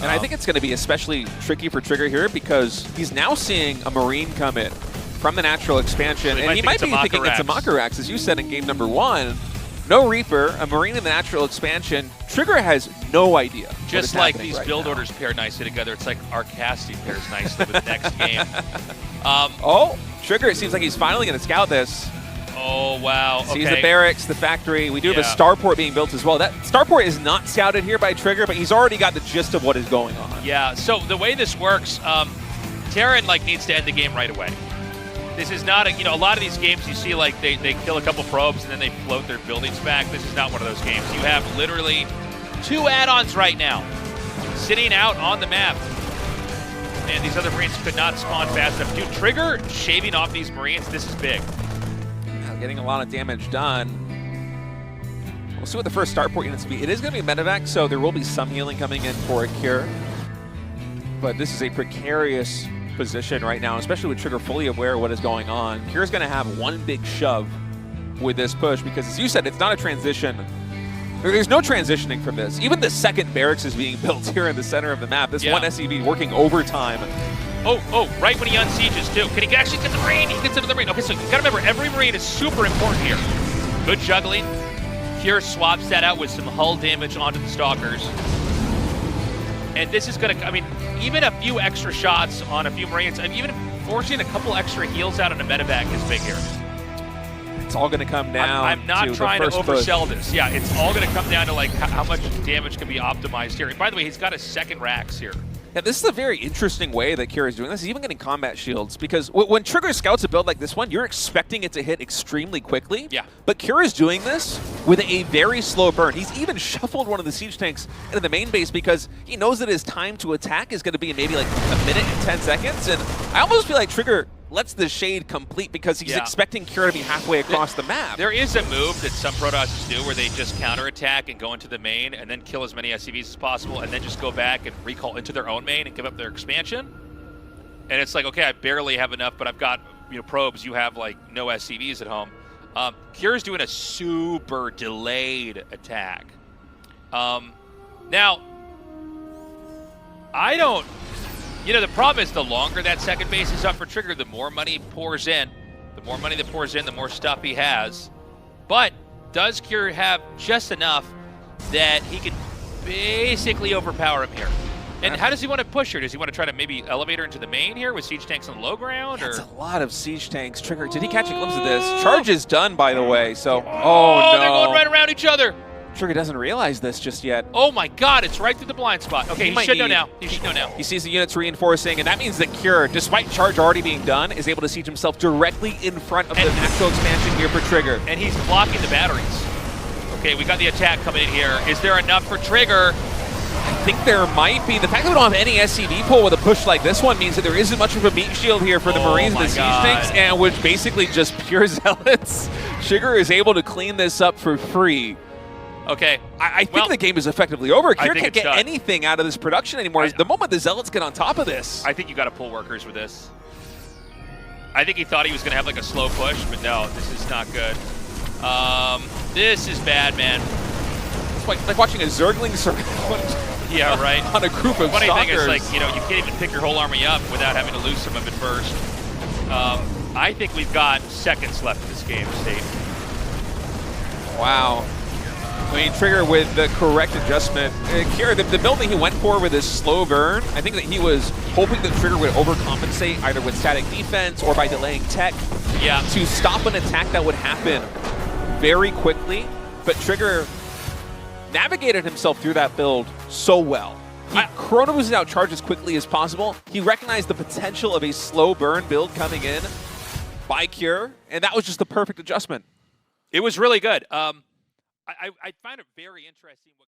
And I think it's going to be especially tricky for Trigger here because he's now seeing a Marine come in from the natural expansion. So and he might be thinking it's a Makarax, as you said in game number 1. No Reaper, a Marine in the natural expansion. Trigger has no idea. Just like these build orders pair nicely together, it's like our casting pairs nicely with the next game. Oh, Trigger, it seems like he's finally going to scout this. Oh, wow. Sees the barracks, the factory. We do have a starport being built as well. That starport is not scouted here by Trigger, but he's already got the gist of what is going on. Yeah, so the way this works, Terran needs to end the game right away. This is not a lot of these games you see they kill a couple probes and then they float their buildings back. This is not one of those games. You have literally 2 add-ons right now sitting out on the map. And these other Marines could not spawn fast enough. Dude, Trigger shaving off these Marines, this is big. Getting a lot of damage done. We'll see what the first starport units will be. It is going to be a medevac, so there will be some healing coming in for a cure. But this is a precarious position right now, especially with Trigger fully aware of what is going on. Cure's going to have one big shove with this push because, as you said, it's not a transition. There's no transitioning from this. Even the second barracks is being built here in the center of the map. This one SCV working overtime. Oh, right when he unsieges, too. Can he actually get the Marine? He gets into the Marine. Okay, so you gotta remember, every Marine is super important here. Good juggling. Cure swaps that out with some hull damage onto the Stalkers. And this is gonna, even a few extra shots on a few Marines, and even forcing a couple extra heals out on a medevac is big here. It's all gonna come down I'm not trying to oversell this. Yeah, it's all gonna come down to how much damage can be optimized here. And by the way, he's got a second Rax here. Yeah, this is a very interesting way that Kira is doing this. He's even getting combat shields because when Trigger scouts a build like this one, you're expecting it to hit extremely quickly. Yeah. But Kira is doing this with a very slow burn. He's even shuffled one of the siege tanks into the main base because he knows that his time to attack is going to be maybe like a minute and 10 seconds. And I almost feel like Trigger lets the shade complete because he's expecting Kira to be halfway across the map. There is a move that some Protosses do where they just counterattack and go into the main and then kill as many SCVs as possible and then just go back and recall into their own main and give up their expansion. And it's like, okay, I barely have enough, but I've got probes. You have no SCVs at home. Kira's doing a super delayed attack. Now, I don't... the problem is the longer that second base is up for Trigger, the more money pours in. The more money that pours in, the more stuff he has. But does Cure have just enough that he can basically overpower him here? And how does he want to push her? Does he want to try to maybe elevate her into the main here with siege tanks on the low ground? That's a lot of siege tanks. Trigger, did he catch a glimpse of this? Charge is done, by the way, so... Oh, no. They're going right around each other. Trigger doesn't realize this just yet. Oh my god, it's right through the blind spot. Okay, he should know now. He should know now. He sees the units reinforcing, and that means that Cure, despite charge already being done, is able to siege himself directly in front of the natural expansion here for Trigger. And he's blocking the batteries. Okay, we got the attack coming in here. Is there enough for Trigger? I think there might be. The fact that we don't have any SCV pull with a push like this one means that there isn't much of a meat shield here for the Marines and the siege tanks, and with basically just pure zealots. Trigger is able to clean this up for free. Okay. I think the game is effectively over. Kira can't get done. Anything out of this production anymore. The moment the Zealots get on top of this. I think you got to pull workers with this. I think he thought he was going to have a slow push, but no, this is not good. This is bad, man. It's like watching a Zergling circle. Yeah, right. On a group of Funny stalkers. thing is, you can't even pick your whole army up without having to lose some of it first. I think we've got seconds left in this game, State. Wow. Trigger with the correct adjustment. Kira, the building he went for with his slow burn, I think that he was hoping that Trigger would overcompensate either with static defense or by delaying tech to stop an attack that would happen very quickly. But Trigger navigated himself through that build so well. He chronos out charge as quickly as possible. He recognized the potential of a slow burn build coming in by Cure, and that was just the perfect adjustment. It was really good. I find it very interesting what